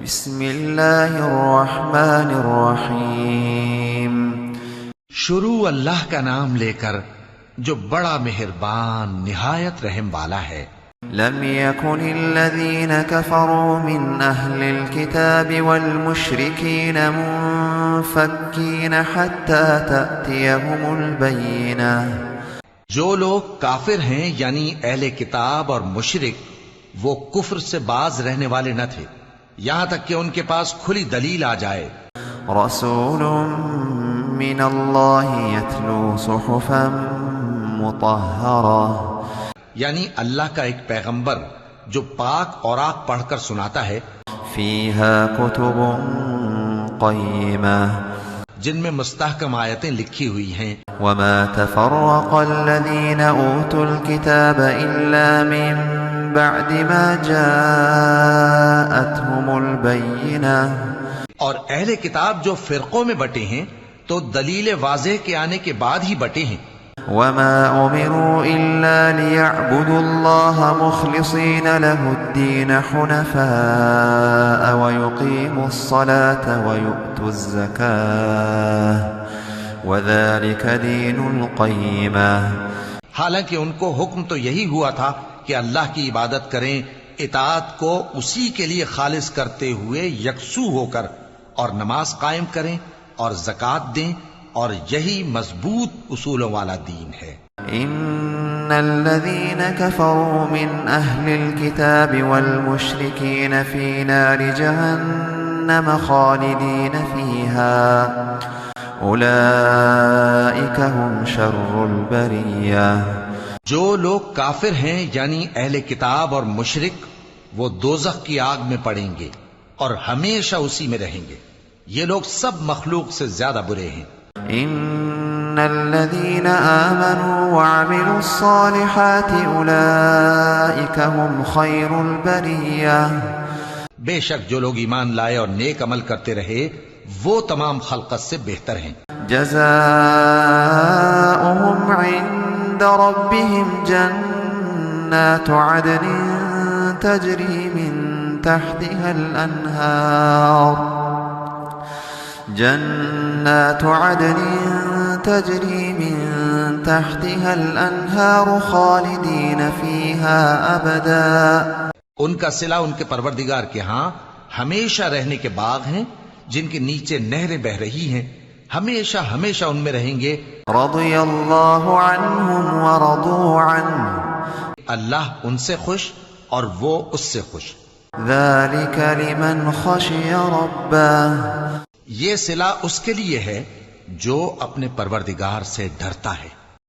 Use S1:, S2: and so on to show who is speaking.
S1: بسم اللہ الرحمن الرحیم
S2: شروع اللہ کا نام لے کر جو بڑا مہربان نہایت رحم والا ہے۔
S1: لم يكن الذين كفروا من أهل الكتاب والمشركين منفكين حتى تأتيهم البينة۔
S2: جو لوگ کافر ہیں یعنی اہل کتاب اور مشرک وہ کفر سے باز رہنے والے نہ تھے یہاں تک کہ ان کے پاس کھلی دلیل آ جائے۔
S1: رسول من اللہ يتلو صحفا مطہرہ،
S2: یعنی اللہ کا ایک پیغمبر جو پاک اوراق پڑھ کر سناتا ہے،
S1: فیہا کتب قیمہ،
S3: جن میں مستحکم آیتیں لکھی ہوئی ہیں۔
S1: وما تفرق الذين اوتوا الكتاب الا من بعد ما جاءتهم البينة،
S3: اور اہل کتاب جو فرقوں میں بٹے ہیں تو دلیل واضح کے آنے کے بعد ہی بٹے ہیں۔
S1: وما امروا الا ليعبدوا الله مخلصين له الدين حنفاء ويقيموا الصلاة ويؤتوا الزكاة وذلك دين القيمة۔
S3: حالانکہ ان کو حکم تو یہی ہوا تھا کہ اللہ کی عبادت کریں، اطاعت کو اسی کے لیے خالص کرتے ہوئے یکسو ہو کر، اور نماز قائم کریں اور زکوٰۃ دیں، اور یہی مضبوط اصولوں والا دین ہے۔
S1: ان الذين كفروا من اهل الكتاب والمشركين في نار جهنم خالدين فيها اولئك هم شر البرية۔
S3: جو لوگ کافر ہیں یعنی اہل کتاب اور مشرک وہ دوزخ کی آگ میں پڑیں گے اور ہمیشہ اسی میں رہیں گے، یہ لوگ سب مخلوق سے زیادہ برے ہیں۔
S1: ان الذين آمنوا وعملوا الصالحات اولئك هم خير البرية۔
S3: بے شک جو لوگ ایمان لائے اور نیک عمل کرتے رہے وہ تمام خلقت سے بہتر ہیں۔
S1: جزاؤهم عند ربهم جنات عدن تجري من تحتها الأنهار، جنات عدن تجري من تحتها الأنهار خالدين فيها أبدا۔
S3: ان کا صلہ ان کے پروردگار کے ہاں ہمیشہ رہنے کے باغ ہیں جن کے نیچے نہریں بہ رہی ہیں، ہمیشہ ہمیشہ ان میں رہیں گے۔
S1: رضي الله عنهم ورضوا عنه،
S3: اللہ ان سے خوش اور وہ اس سے خوش۔
S1: ذلك لمن خشي ربه،
S3: یہ صلہ اس کے لیے ہے جو اپنے پروردگار سے ڈرتا ہے۔